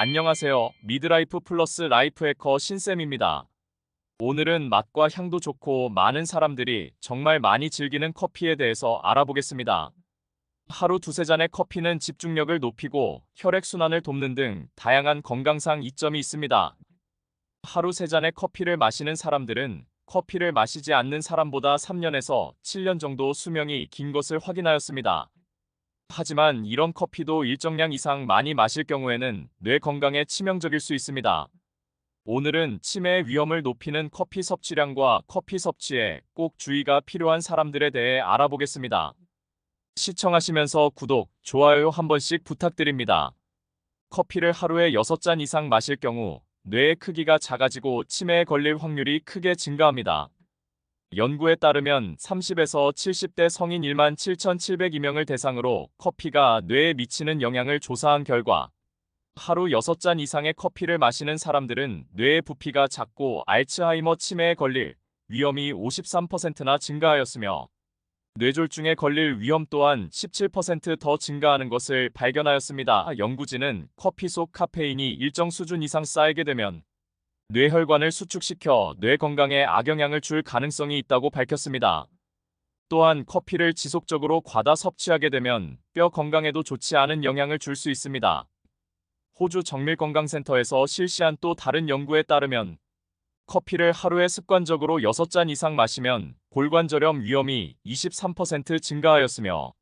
안녕하세요. 미드라이프 플러스 라이프 해커 신쌤입니다. 오늘은 맛과 향도 좋고 많은 사람들이 정말 많이 즐기는 커피에 대해서 알아보겠습니다. 하루 두세 잔의 커피는 집중력을 높이고 혈액순환을 돕는 등 다양한 건강상 이점이 있습니다. 하루 세 잔의 커피를 마시는 사람들은 커피를 마시지 않는 사람보다 3년에서 7년 정도 수명이 긴 것을 확인하였습니다. 하지만 이런 커피도 일정량 이상 많이 마실 경우에는 뇌 건강에 치명적일 수 있습니다. 오늘은 치매의 위험을 높이는 커피 섭취량과 커피 섭취에 꼭 주의가 필요한 사람들에 대해 알아보겠습니다. 시청하시면서 구독, 좋아요 한 번씩 부탁드립니다. 커피를 하루에 6잔 이상 마실 경우 뇌의 크기가 작아지고 치매에 걸릴 확률이 크게 증가합니다. 연구에 따르면 30에서 70대 성인 1만 7,702명을 대상으로 커피가 뇌에 미치는 영향을 조사한 결과 하루 6잔 이상의 커피를 마시는 사람들은 뇌의 부피가 작고 알츠하이머 치매에 걸릴 위험이 53%나 증가하였으며 뇌졸중에 걸릴 위험 또한 17%더 증가하는 것을 발견하였습니다. 연구진은 커피 속 카페인이 일정 수준 이상 쌓이게 되면 뇌혈관을 수축시켜 뇌 건강에 악영향을 줄 가능성이 있다고 밝혔습니다. 또한 커피를 지속적으로 과다 섭취하게 되면 뼈 건강에도 좋지 않은 영향을 줄 수 있습니다. 호주 정밀건강센터에서 실시한 또 다른 연구에 따르면 커피를 하루에 습관적으로 6잔 이상 마시면 골관절염 위험이 23% 증가하였으며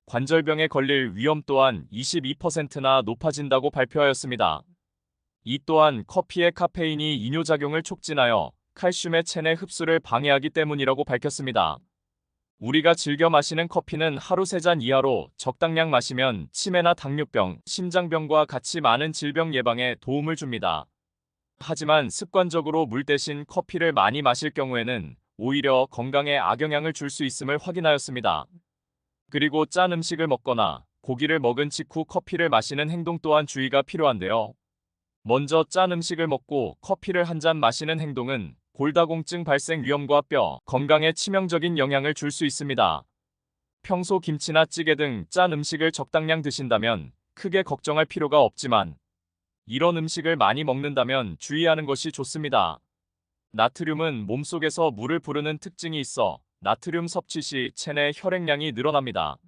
관절병에 걸릴 위험 또한 22%나 높아진다고 발표하였습니다. 이 또한 커피의 카페인이 이뇨작용을 촉진하여 칼슘의 체내 흡수를 방해하기 때문이라고 밝혔습니다. 우리가 즐겨 마시는 커피는 하루 3잔 이하로 적당량 마시면 치매나 당뇨병, 심장병과 같이 많은 질병 예방에 도움을 줍니다. 하지만 습관적으로 물 대신 커피를 많이 마실 경우에는 오히려 건강에 악영향을 줄 수 있음을 확인하였습니다. 그리고 짠 음식을 먹거나 고기를 먹은 직후 커피를 마시는 행동 또한 주의가 필요한데요. 먼저 짠 음식을 먹고 커피를 한 잔 마시는 행동은 골다공증 발생 위험과 뼈 건강에 치명적인 영향을 줄 수 있습니다. 평소 김치나 찌개 등 짠 음식을 적당량 드신다면 크게 걱정할 필요가 없지만 이런 음식을 많이 먹는다면 주의하는 것이 좋습니다. 나트륨은 몸속에서 물을 부르는 특징이 있어 나트륨 섭취 시 체내 혈액량이 늘어납니다.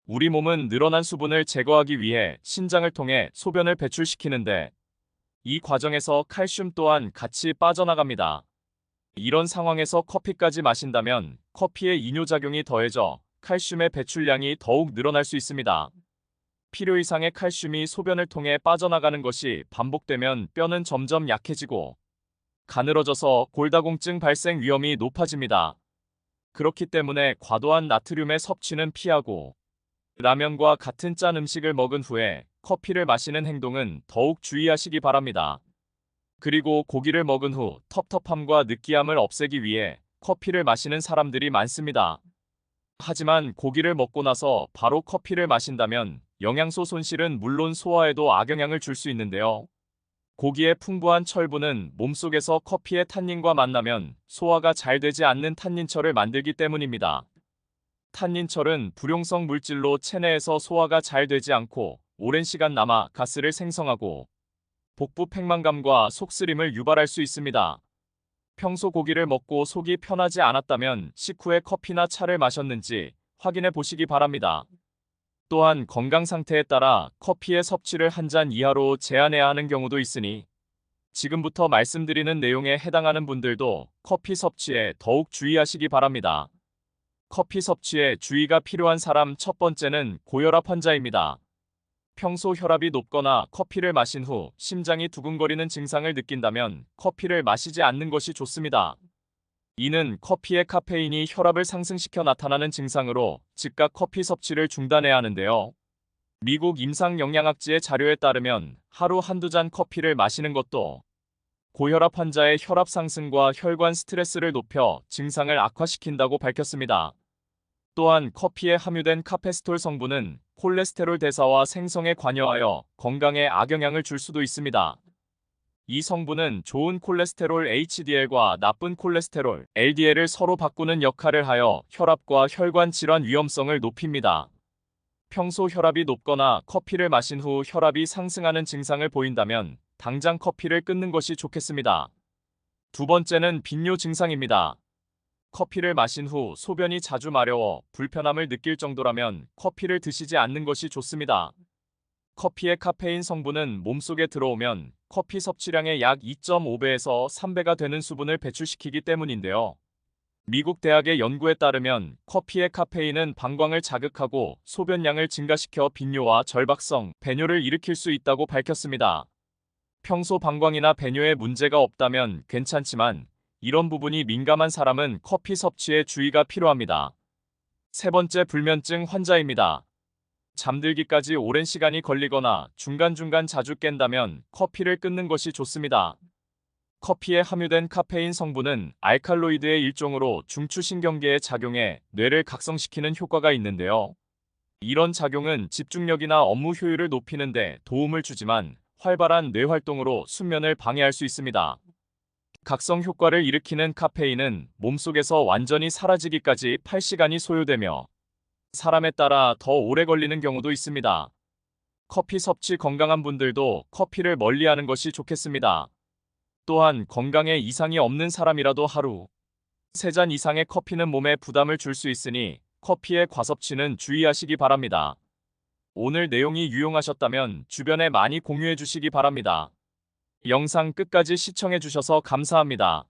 우리 몸은 늘어난 수분을 제거하기 위해 신장을 통해 소변을 배출시키는데 이 과정에서 칼슘 또한 같이 빠져나갑니다. 이런 상황에서 커피까지 마신다면 커피의 이뇨작용이 더해져 칼슘의 배출량이 더욱 늘어날 수 있습니다. 필요 이상의 칼슘이 소변을 통해 빠져나가는 것이 반복되면 뼈는 점점 약해지고 가늘어져서 골다공증 발생 위험이 높아집니다. 그렇기 때문에 과도한 나트륨의 섭취는 피하고 라면과 같은 짠 음식을 먹은 후에 커피를 마시는 행동은 더욱 주의하시기 바랍니다. 그리고 고기를 먹은 후 텁텁함과 느끼함을 없애기 위해 커피를 마시는 사람들이 많습니다. 하지만 고기를 먹고 나서 바로 커피를 마신다면 영양소 손실은 물론 소화에도 악영향을 줄 수 있는데요. 고기의 풍부한 철분은 몸속에서 커피의 탄닌과 만나면 소화가 잘 되지 않는 탄닌철을 만들기 때문입니다. 탄닌철은 불용성 물질로 체내에서 소화가 잘 되지 않고 오랜 시간 남아 가스를 생성하고 복부 팽만감과 속쓰림을 유발할 수 있습니다. 평소 고기를 먹고 속이 편하지 않았다면 식후에 커피나 차를 마셨는지 확인해 보시기 바랍니다. 또한 건강 상태에 따라 커피의 섭취를 한 잔 이하로 제한해야 하는 경우도 있으니 지금부터 말씀드리는 내용에 해당하는 분들도 커피 섭취에 더욱 주의하시기 바랍니다. 커피 섭취에 주의가 필요한 사람 첫 번째는 고혈압 환자입니다. 평소 혈압이 높거나 커피를 마신 후 심장이 두근거리는 증상을 느낀다면 커피를 마시지 않는 것이 좋습니다. 이는 커피의 카페인이 혈압을 상승시켜 나타나는 증상으로 즉각 커피 섭취를 중단해야 하는데요. 미국 임상영양학지의 자료에 따르면 하루 한두 잔 커피를 마시는 것도 고혈압 환자의 혈압 상승과 혈관 스트레스를 높여 증상을 악화시킨다고 밝혔습니다. 또한 커피에 함유된 카페스톨 성분은 콜레스테롤 대사와 생성에 관여하여 건강에 악영향을 줄 수도 있습니다. 이 성분은 좋은 콜레스테롤 HDL과 나쁜 콜레스테롤 LDL을 서로 바꾸는 역할을 하여 혈압과 혈관 질환 위험성을 높입니다. 평소 혈압이 높거나 커피를 마신 후 혈압이 상승하는 증상을 보인다면 당장 커피를 끊는 것이 좋겠습니다. 두 번째는 빈뇨 증상입니다. 커피를 마신 후 소변이 자주 마려워 불편함을 느낄 정도라면 커피를 드시지 않는 것이 좋습니다. 커피의 카페인 성분은 몸속에 들어오면 커피 섭취량의 약 2.5배에서 3배가 되는 수분을 배출시키기 때문인데요. 미국 대학의 연구에 따르면 커피의 카페인은 방광을 자극하고 소변량을 증가시켜 빈뇨와 절박성, 배뇨를 일으킬 수 있다고 밝혔습니다. 평소 방광이나 배뇨에 문제가 없다면 괜찮지만 이런 부분이 민감한 사람은 커피 섭취에 주의가 필요합니다. 세 번째, 불면증 환자입니다. 잠들기까지 오랜 시간이 걸리거나 중간중간 자주 깬다면 커피를 끊는 것이 좋습니다. 커피에 함유된 카페인 성분은 알칼로이드의 일종으로 중추신경계에 작용해 뇌를 각성시키는 효과가 있는데요. 이런 작용은 집중력이나 업무 효율을 높이는 데 도움을 주지만 활발한 뇌 활동으로 숙면을 방해할 수 있습니다. 각성 효과를 일으키는 카페인은 몸속에서 완전히 사라지기까지 8시간이 소요되며 사람에 따라 더 오래 걸리는 경우도 있습니다. 커피 섭취 건강한 분들도 커피를 멀리하는 것이 좋겠습니다. 또한 건강에 이상이 없는 사람이라도 하루 3잔 이상의 커피는 몸에 부담을 줄 수 있으니 커피의 과섭취는 주의하시기 바랍니다. 오늘 내용이 유용하셨다면 주변에 많이 공유해 주시기 바랍니다. 영상 끝까지 시청해 주셔서 감사합니다.